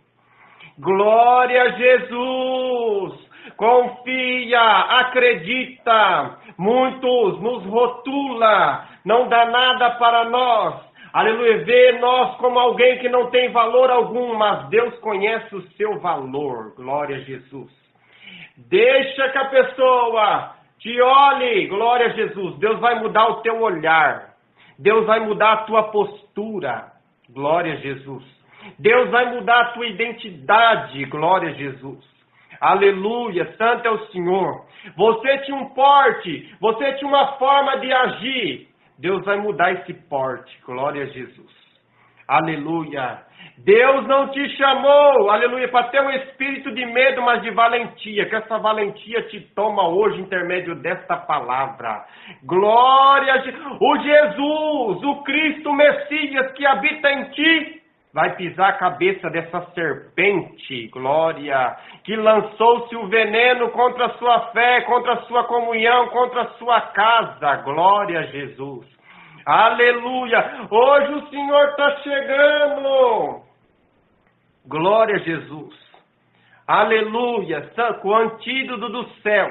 Glória a Jesus! Confia, acredita. Muitos nos rotula, não dá nada para nós. Aleluia, vê nós como alguém que não tem valor algum, mas Deus conhece o seu valor. Glória a Jesus. Deixa que a pessoa te olhe, glória a Jesus. Deus vai mudar o teu olhar. Deus vai mudar a tua postura, glória a Jesus. Deus vai mudar a tua identidade, glória a Jesus. Aleluia, santo é o Senhor. Você tinha um porte, você tinha uma forma de agir. Deus vai mudar esse porte, glória a Jesus. Aleluia. Deus não te chamou, aleluia, para ter um espírito de medo, mas de valentia. Que essa valentia te toma hoje, intermédio desta palavra. Glória a Jesus. O Jesus, o Cristo Messias que habita em ti, vai pisar a cabeça dessa serpente, glória, que lançou-se o veneno contra a sua fé, contra a sua comunhão, contra a sua casa, glória a Jesus. Aleluia, hoje o Senhor está chegando, glória a Jesus. Aleluia, o antídoto do céu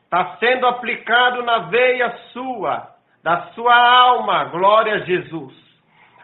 está sendo aplicado na veia sua, da sua alma, glória a Jesus.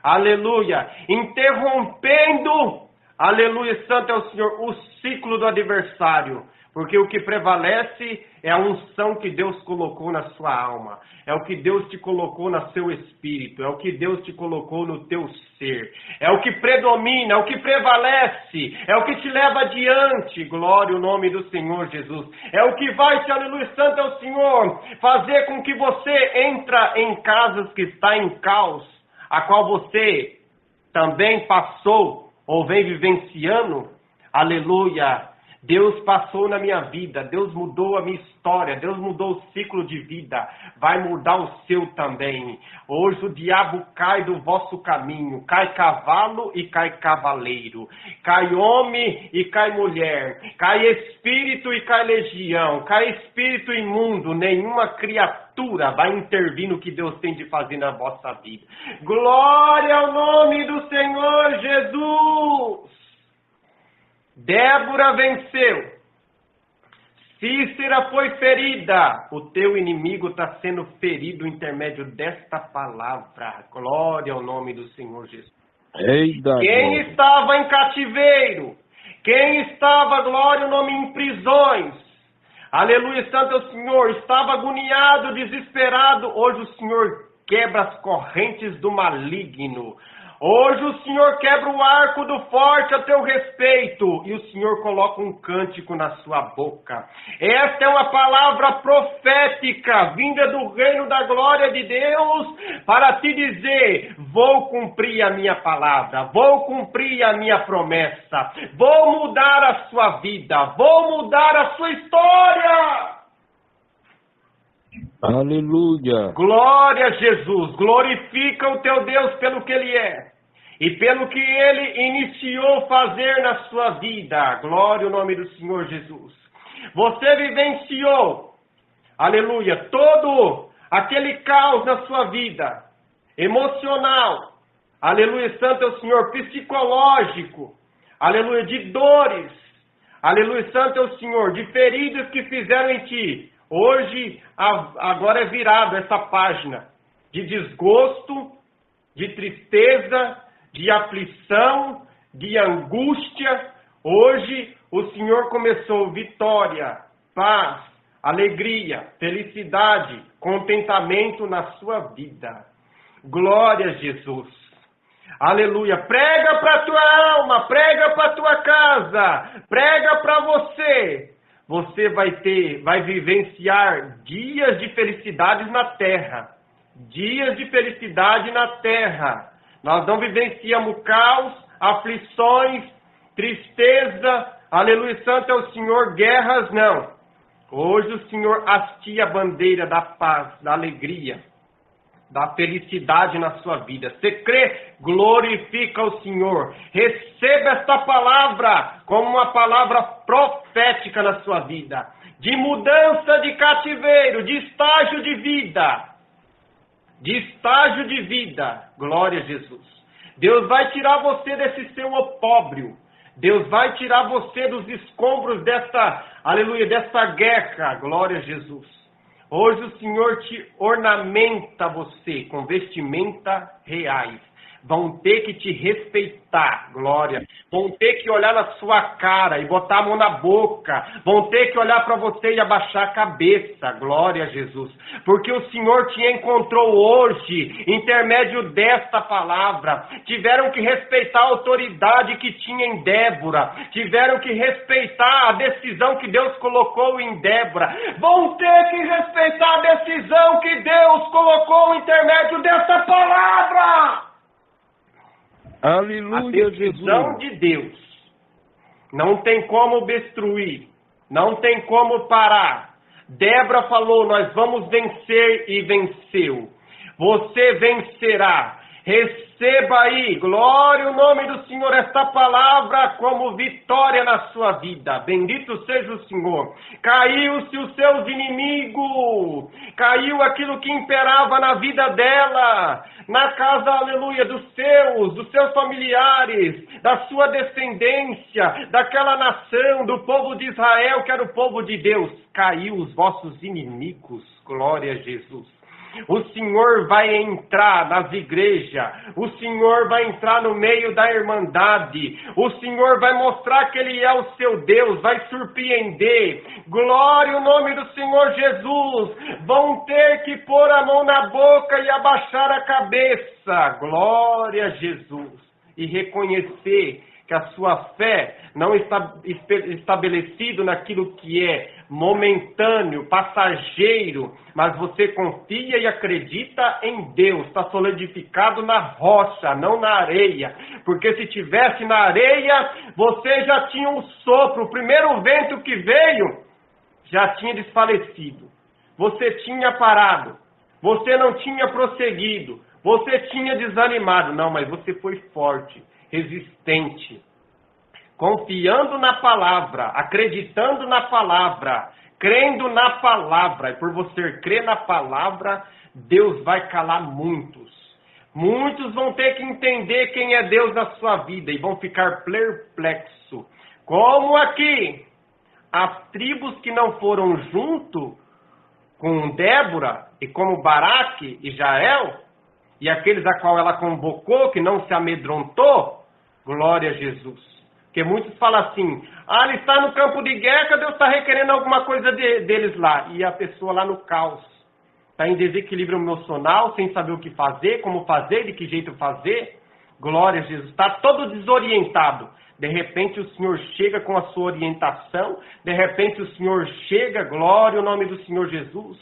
Aleluia, interrompendo, aleluia, santo é o Senhor, o ciclo do adversário, porque o que prevalece é a unção que Deus colocou na sua alma, é o que Deus te colocou no seu espírito, é o que Deus te colocou no teu ser, é o que predomina, é o que prevalece, é o que te leva adiante, glória ao nome do Senhor Jesus, é o que vai te, aleluia, santo é o Senhor, fazer com que você entra em casas que está em caos, a qual você também passou ou vem vivenciando, aleluia, Deus passou na minha vida, Deus mudou a minha história, Deus mudou o ciclo de vida, vai mudar o seu também. Hoje o diabo cai do vosso caminho, cai cavalo e cai cavaleiro, cai homem e cai mulher, cai espírito e cai legião, cai espírito imundo, nenhuma criatura vai intervir no que Deus tem de fazer na vossa vida. Glória ao nome do Senhor Jesus! Débora venceu. Cícera foi ferida. O teu inimigo está sendo ferido por intermédio desta palavra. Glória ao nome do Senhor Jesus. Quem estava em cativeiro, quem estava, glória ao nome, em prisões, aleluia, santo é o Senhor, estava agoniado, desesperado, hoje o Senhor quebra as correntes do maligno. Hoje o Senhor quebra o arco do forte a teu respeito e o Senhor coloca um cântico na sua boca. Esta é uma palavra profética vinda do reino da glória de Deus para te dizer: vou cumprir a minha palavra, vou cumprir a minha promessa, vou mudar a sua vida, vou mudar a sua história. Aleluia. Glória a Jesus. Glorifica o teu Deus pelo que Ele é e pelo que Ele iniciou fazer na sua vida. Glória ao nome do Senhor Jesus. Você vivenciou, aleluia, todo aquele caos na sua vida, emocional, aleluia, santo é o Senhor, psicológico, aleluia, de dores, aleluia, santo é o Senhor, de feridas que fizeram em ti. Hoje, agora é virado essa página de desgosto, de tristeza, de aflição, de angústia. Hoje, o Senhor começou vitória, paz, alegria, felicidade, contentamento na sua vida. Glória a Jesus. Aleluia. Prega para a tua alma, prega para a tua casa, prega para você. Você vai vivenciar dias de felicidade na terra. Dias de felicidade na terra. Nós não vivenciamos caos, aflições, tristeza. Aleluia, santo é o Senhor, guerras não. Hoje o Senhor hastia a bandeira da paz, da alegria, da felicidade na sua vida. Você crê? Glorifica o Senhor. Receba esta palavra como uma palavra profética na sua vida. De mudança de cativeiro, de estágio de vida. De estágio de vida. Glória a Jesus. Deus vai tirar você desse seu opróbrio. Deus vai tirar você dos escombros desta, aleluia, desta guerra. Glória a Jesus. Hoje o Senhor te ornamenta você com vestimenta reais. Vão ter que te respeitar, glória. Vão ter que olhar na sua cara e botar a mão na boca. Vão ter que olhar para você e abaixar a cabeça, glória a Jesus. Porque o Senhor te encontrou hoje, intermédio desta palavra. Tiveram que respeitar a autoridade que tinha em Débora. Tiveram que respeitar a decisão que Deus colocou em Débora. Vão ter que respeitar a decisão que Deus colocou em intermédio desta palavra. Aleluia, a decisão de Deus. Não tem como obstruir. Não tem como parar. Débora falou, nós vamos vencer e venceu. Você vencerá. Receba aí, glória ao nome do Senhor, esta palavra como vitória na sua vida. Bendito seja o Senhor. Caiu-se os seus inimigos. Caiu aquilo que imperava na vida dela. Na casa, aleluia, dos seus familiares, da sua descendência, daquela nação, do povo de Israel, que era o povo de Deus. Caiu os vossos inimigos. Glória a Jesus. O Senhor vai entrar nas igrejas, o Senhor vai entrar no meio da irmandade, o Senhor vai mostrar que Ele é o seu Deus, vai surpreender. Glória ao nome do Senhor Jesus. Vão ter que pôr a mão na boca e abaixar a cabeça. Glória a Jesus. E reconhecer que a sua fé não está estabelecido naquilo que é momentâneo, passageiro, mas você confia e acredita em Deus, está solidificado na rocha, não na areia, porque se tivesse na areia, você já tinha um sopro, o primeiro vento que veio, já tinha desfalecido, você tinha parado, você não tinha prosseguido, você tinha desanimado, não, mas você foi forte, resistente, confiando na palavra, acreditando na palavra, crendo na palavra. E por você crer na palavra, Deus vai calar muitos. Muitos vão ter que entender quem é Deus na sua vida e vão ficar perplexos. Como aqui, as tribos que não foram junto com Débora e como Baraque e Jael, e aqueles a qual ela convocou, que não se amedrontou, glória a Jesus. Porque muitos falam assim, ele está no campo de guerra, Deus está requerendo alguma coisa deles lá. E a pessoa lá no caos. Está em desequilíbrio emocional, sem saber o que fazer, como fazer, de que jeito fazer. Glória a Jesus. Está todo desorientado. De repente o Senhor chega com a sua orientação. De repente o Senhor chega, glória ao nome do Senhor Jesus.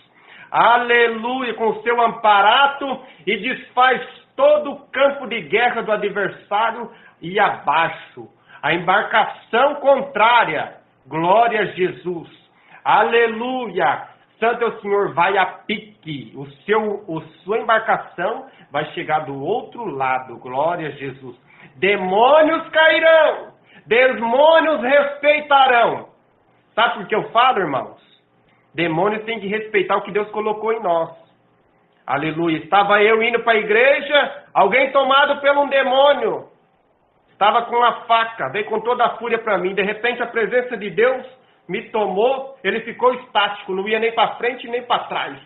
Aleluia, com o seu amparato e desfaz todo o campo de guerra do adversário e abaixo. A embarcação contrária, glória a Jesus, aleluia, santo é o Senhor, vai a pique, sua embarcação vai chegar do outro lado, glória a Jesus, demônios cairão, demônios respeitarão, sabe por que eu falo, irmãos? Demônios têm que respeitar o que Deus colocou em nós, aleluia, estava eu indo para a igreja, alguém tomado por um demônio, estava com uma faca, veio com toda a fúria para mim. De repente a presença de Deus me tomou, ele ficou estático, não ia nem para frente nem para trás.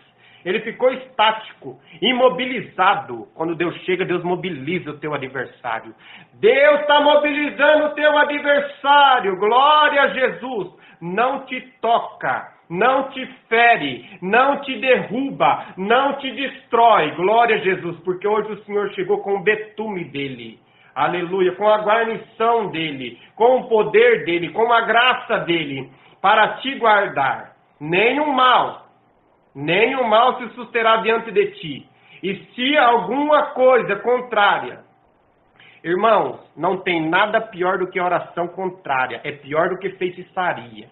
Ele ficou estático, imobilizado. Quando Deus chega, Deus mobiliza o teu adversário. Deus está mobilizando o teu adversário. Glória a Jesus. Não te toca, não te fere, não te derruba, não te destrói. Glória a Jesus, porque hoje o Senhor chegou com o betume dele. aleluia, com a guarnição dele, com o poder dele, com a graça dele, para te guardar. Nenhum mal se susterá diante de ti. E se alguma coisa contrária, irmãos, não tem nada pior do que oração contrária, é pior do que feitiçaria.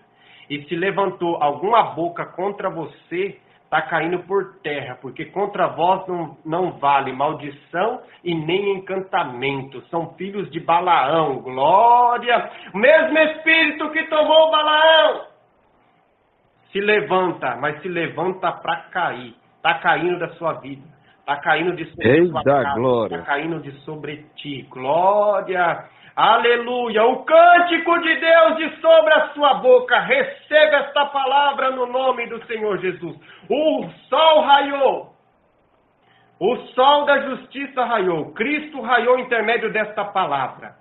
E se levantou alguma boca contra você, está caindo por terra, porque contra vós não vale maldição e nem encantamento. São filhos de Balaão, glória! O mesmo espírito que tomou Balaão se levanta, mas se levanta para cair. Está caindo da sua vida, está caindo de sobre a sua casa, está caindo de sobre ti. Glória! Aleluia! O cântico de Deus de sobre a sua boca. Receba esta palavra no nome do Senhor Jesus. O sol raiou. O sol da justiça raiou. Cristo raiou intermédio desta palavra.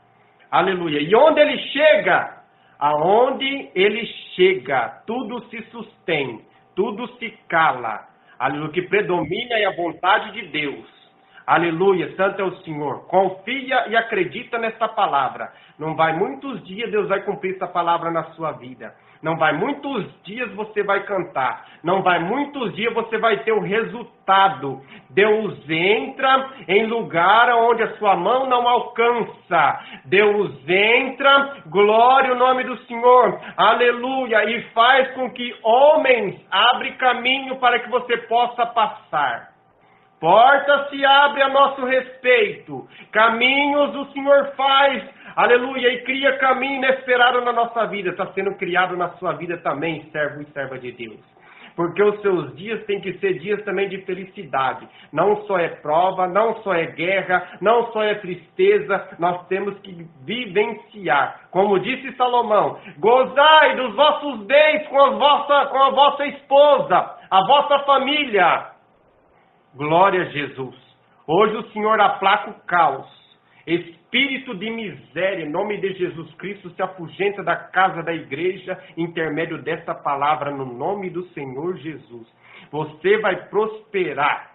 Aleluia! E onde ele chega? Aonde ele chega, tudo se sustém, tudo se cala. Aleluia! O que predomina é a vontade de Deus. Aleluia, santo é o Senhor. Confia e acredita nessa palavra. Não vai muitos dias Deus vai cumprir essa palavra na sua vida. Não vai muitos dias você vai cantar. Não vai muitos dias você vai ter o resultado. Deus entra em lugar onde a sua mão não alcança. Deus entra, glória ao nome do Senhor. Aleluia, e faz com que homens abrem caminho para que você possa passar. Porta se abre a nosso respeito, caminhos o Senhor faz, aleluia, e cria caminho inesperado na nossa vida. Está sendo criado na sua vida também, servo e serva de Deus. Porque os seus dias têm que ser dias também de felicidade. Não só é prova, não só é guerra, não só é tristeza, nós temos que vivenciar. Como disse Salomão, gozai dos vossos bens com a vossa esposa, a vossa família. Glória a Jesus. Hoje o Senhor aplaca o caos. Espírito de miséria, em nome de Jesus Cristo, se afugenta da casa da igreja, intermédio dessa palavra, no nome do Senhor Jesus. Você vai prosperar.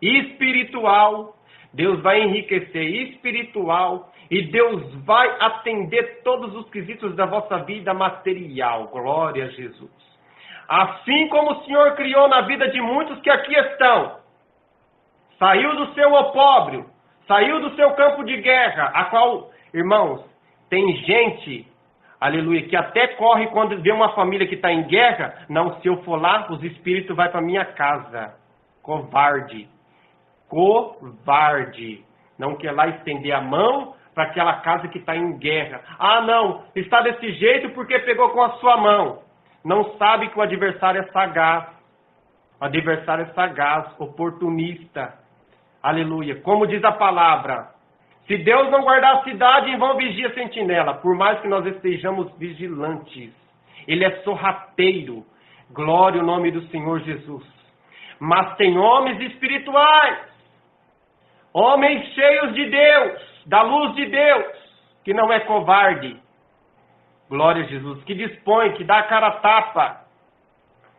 Espiritual, Deus vai enriquecer espiritual, e Deus vai atender todos os quesitos da vossa vida material. Glória a Jesus. Assim como o Senhor criou na vida de muitos que aqui estão, saiu do seu opróbrio, saiu do seu campo de guerra, a qual, irmãos, tem gente, aleluia, que até corre quando vê uma família que está em guerra. Não, se eu for lá, os espíritos vão para minha casa. Covarde. Covarde. Não quer lá estender a mão para aquela casa que está em guerra. Ah, não, está desse jeito porque pegou com a sua mão. Não sabe que o adversário é sagaz. O adversário é sagaz, oportunista. Aleluia. Como diz a palavra, se Deus não guardar a cidade, em vão vigia a sentinela. Por mais que nós estejamos vigilantes. Ele é sorrateiro. Glória ao nome do Senhor Jesus. Mas tem homens espirituais. Homens cheios de Deus, da luz de Deus, que não é covarde. Glória a Jesus, que dispõe, que dá a cara a tapa,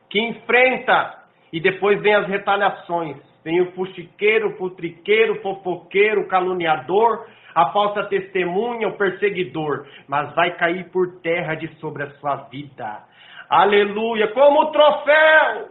que enfrenta, e depois vem as retaliações. Vem o fuxiqueiro, o putriqueiro, o fofoqueiro, o caluniador, a falsa testemunha, o perseguidor. Mas vai cair por terra de sobre a sua vida. Aleluia, como troféu.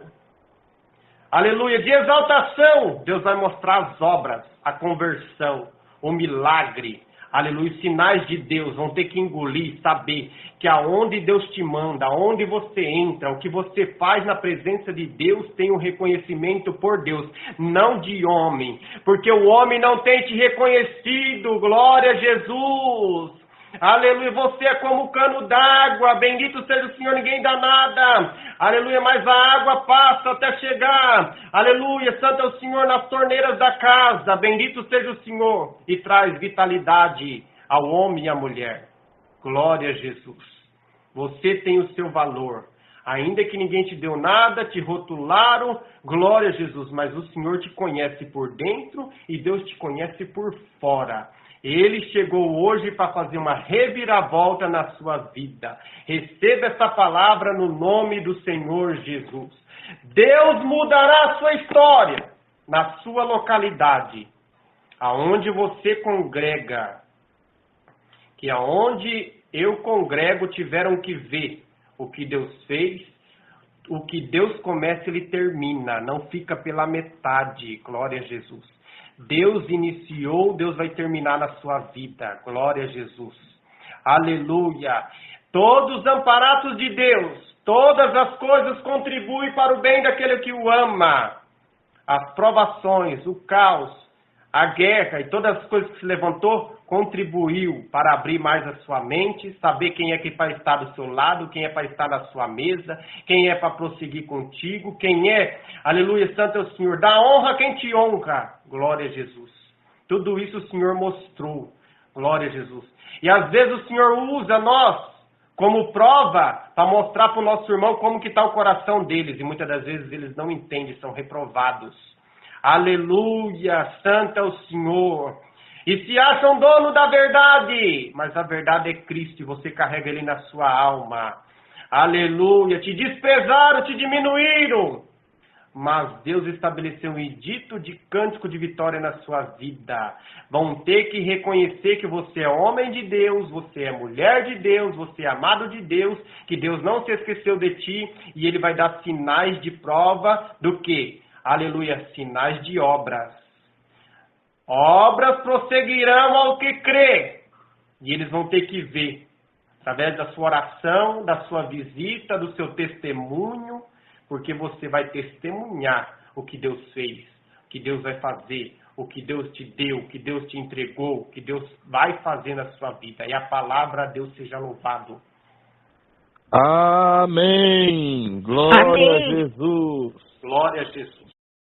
Aleluia, de exaltação. Deus vai mostrar as obras, a conversão, o milagre. Aleluia, os sinais de Deus vão ter que engolir, saber que aonde Deus te manda, aonde você entra, o que você faz na presença de Deus tem um reconhecimento por Deus, não de homem, porque o homem não tem te reconhecido. Glória a Jesus. Aleluia, você é como cano d'água, bendito seja o Senhor, ninguém dá nada. Aleluia, mas a água passa até chegar. Aleluia, santo é o Senhor nas torneiras da casa, bendito seja o Senhor, e traz vitalidade ao homem e à mulher. Glória a Jesus. Você tem o seu valor. Ainda que ninguém te deu nada, te rotularam, glória a Jesus, mas o Senhor te conhece por dentro e Deus te conhece por fora. Ele chegou hoje para fazer uma reviravolta na sua vida. Receba essa palavra no nome do Senhor Jesus. Deus mudará a sua história na sua localidade. aonde você congrega, que aonde eu congrego tiveram que ver o que Deus fez, o que Deus começa, Ele termina, não fica pela metade, glória a Jesus. Deus iniciou, Deus vai terminar na sua vida, glória a Jesus. Aleluia. Todos os amparatos de Deus, todas as coisas contribuem para o bem daquele que o ama. As provações, o caos, a guerra e todas as coisas que se levantou, contribuiu para abrir mais a sua mente, saber quem é que vai estar do seu lado, quem é para estar na sua mesa, quem é para prosseguir contigo, quem é, aleluia, santo é o Senhor, dá honra a quem te honra, glória a Jesus. Tudo isso o Senhor mostrou, glória a Jesus. E às vezes o Senhor usa nós como prova para mostrar para o nosso irmão como que está o coração deles, e muitas das vezes eles não entendem, são reprovados. Aleluia, santo é o Senhor. E se acham dono da verdade, mas a verdade é Cristo e você carrega Ele na sua alma. Aleluia, te desprezaram, te diminuíram, mas Deus estabeleceu um edito de cântico de vitória na sua vida. Vão ter que reconhecer que você é homem de Deus, você é mulher de Deus, você é amado de Deus, que Deus não se esqueceu de ti e Ele vai dar sinais de prova do quê? Aleluia, sinais de obras. Obras prosseguirão ao que crê. E eles vão ter que ver, através da sua oração, da sua visita, do seu testemunho, porque você vai testemunhar o que Deus fez, o que Deus vai fazer, o que Deus te deu, o que Deus te entregou, o que Deus vai fazer na sua vida. E a palavra a Deus seja louvado. Amém. Glória Amém. a Jesus. Glória a Jesus.